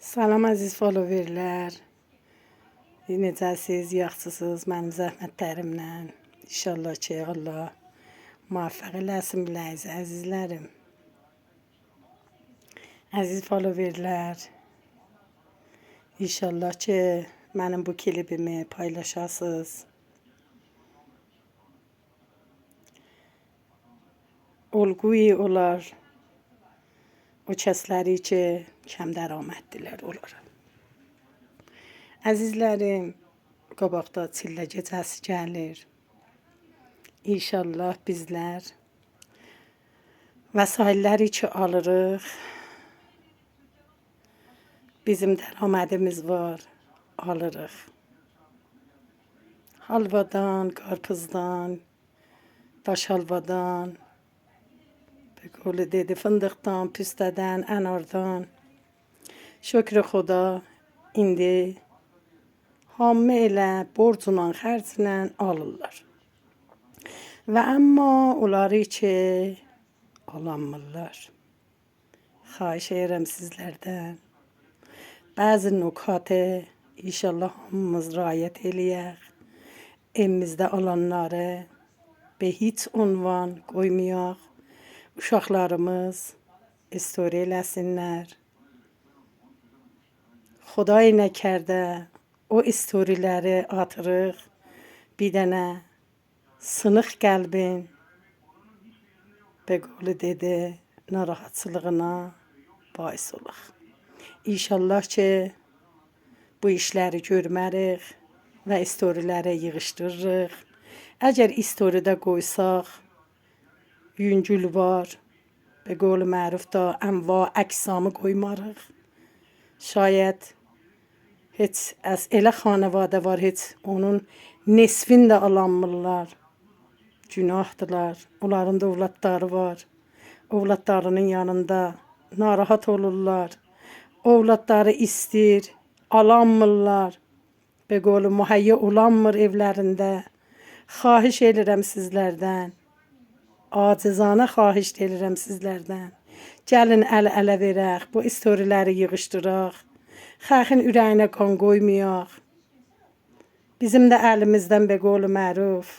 Salam əziz followerlər. Necəsiz, yaxşısınız? Mənim zəhmətlərimlə. İnşallah ki, Allah muvaffaq eləsin biləyiz əzizlərim. Əziz followerlər, İnşallah ki, mənim bu klibimi paylaşasınız. Olğuyu olar o kəsləri ki, kəm dərəməddilər olar. Əzizlərim, qabaqda çillə gecəsi gəlir. İnşallah bizlər vəsaitləri ki alırıq. Bizim dərəmədimiz var, alırıq. Halvadan, qarpızdan, daş halvadan, به قول dedi fındıqdan, püstədən, ənardan. Şükür Xuda, indi hamı elə borcla, xərclə alırlar. Və amma onları ki alamırlar. Xahiş edirəm sizlərdən. Bəzi nükatı inşallah hamımız riayət eləyək. Evimizdə alanları به هیچ عنوان qoymayaq. Uşaqlarımız istори eləsinlər. Xuday nəkərdə o istoriləri atırıq. Bir dənə sınıq qəlbin به قول dedi narahatçılığına bais olaq. İnşallah ki bu işləri görmərik və istoriləri yığışdırırıq. Əgər istoridə qoysaq yüngül var. به قول معروف da انواع اقسامı qoymarıq. Şayət heç elə xanəvadə var, heç onun nesfini də alanmırlar. Günahdılar. Onların da ovladları var. Ovladlarının yanında narahat olurlar. Ovladları istir, alanmırlar. به قول mühəyyə olanmır evlərində. Xahiş edirəm sizlərdən. Acizanə xahiş edirəm sizlərdən. Gəlin əl-ələ verək, bu istoriləri yığışdıraq. Xalqın ürəyinə qan qoymayaq. Bizim də əlimizdən به قول معروف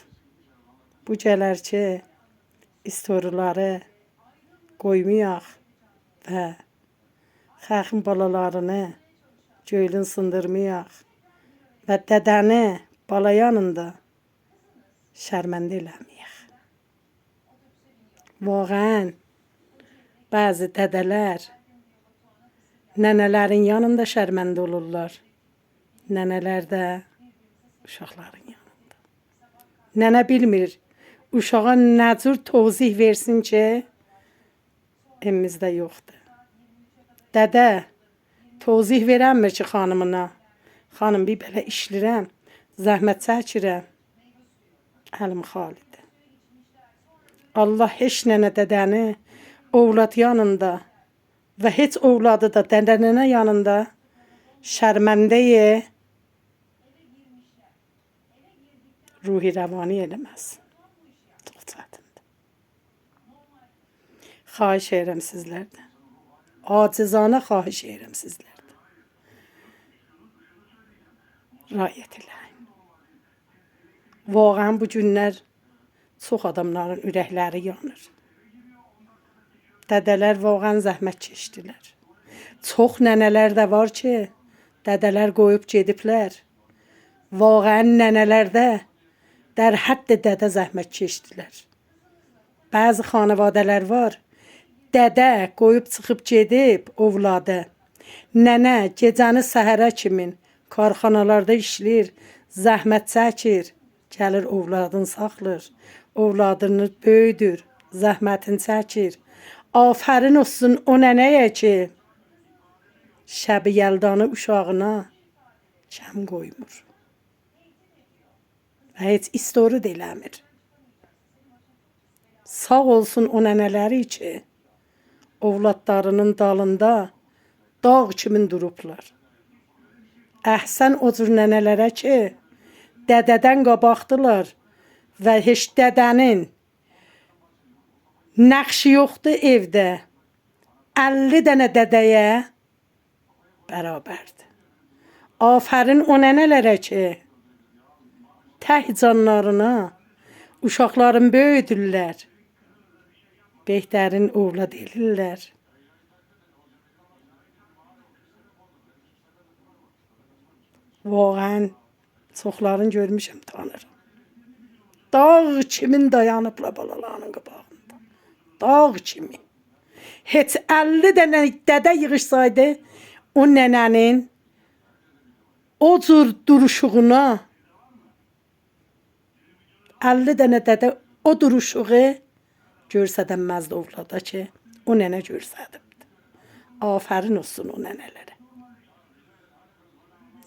bu gələr ki, istoriləri qoymayaq və xalqın balalarını göylün sındırmayaq və dədəni bala yanında şərməndə eləməyək. Vaqəən bəzi dədələr nənələrin yanında şərməndə olurlar. Nənələr də uşaqların yanında. Nənə bilmir uşağa nə cür tozih versin ki, evimizdə yoxdur. Dədə tozih verənmir ki xanımına. Xanım bir belə işlirəm, zəhmət çəkirəm. Əlim xalidir. Allah heç nənə dədəni ovlad yanında və heç ovladı da dədənə yanında şərməndəyə ruhi rəvani eləməz. Çox çətindir. Xahiş edirəm sizlərdən. Acizanə xahiş edirəm sizlərdən. Riayət eləyin. Vaqəən bu günlər çox adamların ürəkləri yanır. Dədələr vaqəən zəhmət çəkdilər. Çox nənələr də var ki, dədələr qoyub gediblər. Vaqəən nənələr də در حد dədə zəhmət çəkdilər. Bəzi xanavadələr var, dədə qoyub çıxıb gedib ovladı. Nənə gecəni səhərə kimin karxanalarda işləyir, zəhmət çəkir, gəlir ovladını saxlır, ovladını böyüdür, zəhmətini çəkir. Afərin olsun o nənəyə ki, şəbi yəldanı uşağına kəm qoymur. Və heç istori də eləmir. Sağ olsun o nənələri ki, ovladlarının dalında dağ kimin durublar. Əhsən o cür nənələrə ki, dədədən qabaqdılar və heç dədənin nəqşi yoxdur evdə. 50 dənə dədəyə bərabərdir. Afərin o nənələrə ki, təh canlarına uşaqların böyüdürlər. Behtərin övlad elirlər. Vaqəən çoxların görmüşəm, tanırım. Dağ kimin dayanıbla balalarının qabağında. Dağ kimi. Heç 50 dənə dədə yığışsaydı, o nənənin o cür duruşuğuna 50 dənə dədə o duruşuğu görsədənməzdi ovlada ki, o nənə görsədibdi. Afərin olsun o nənələrə.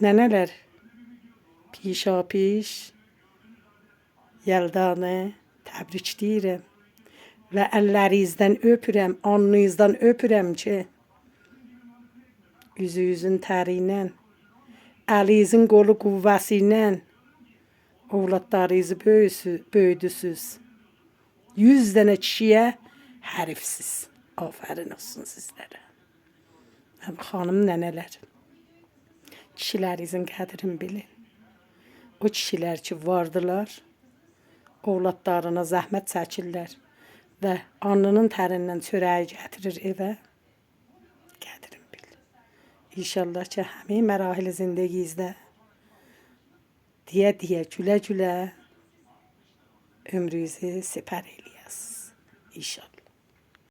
Nənələr pişapiş Yəldanı təbrik deyirəm və əllərinizdən öpürəm, alnınızdan öpürəm ki, üzünüzün təri ilə, əlinizin qolu qüvvəsi ilə ovladlarınızı böyüdüsüz. 100 dənə kişiyə hərifsiz. Afərin olsun sizlərə. Xanım nənələr, kişilərinizin qədrini bilin. O kişilər ki vardılar, ovladlarına zəhmət çəkirlər və alnının tərindən çörəyi gətirir evə. Qədrini bil. İnşallah ki, həmin mərahil zindagiyizdə deyə gülə-gülə ömrünüzü sipər eləyəsiniz. İnşallah.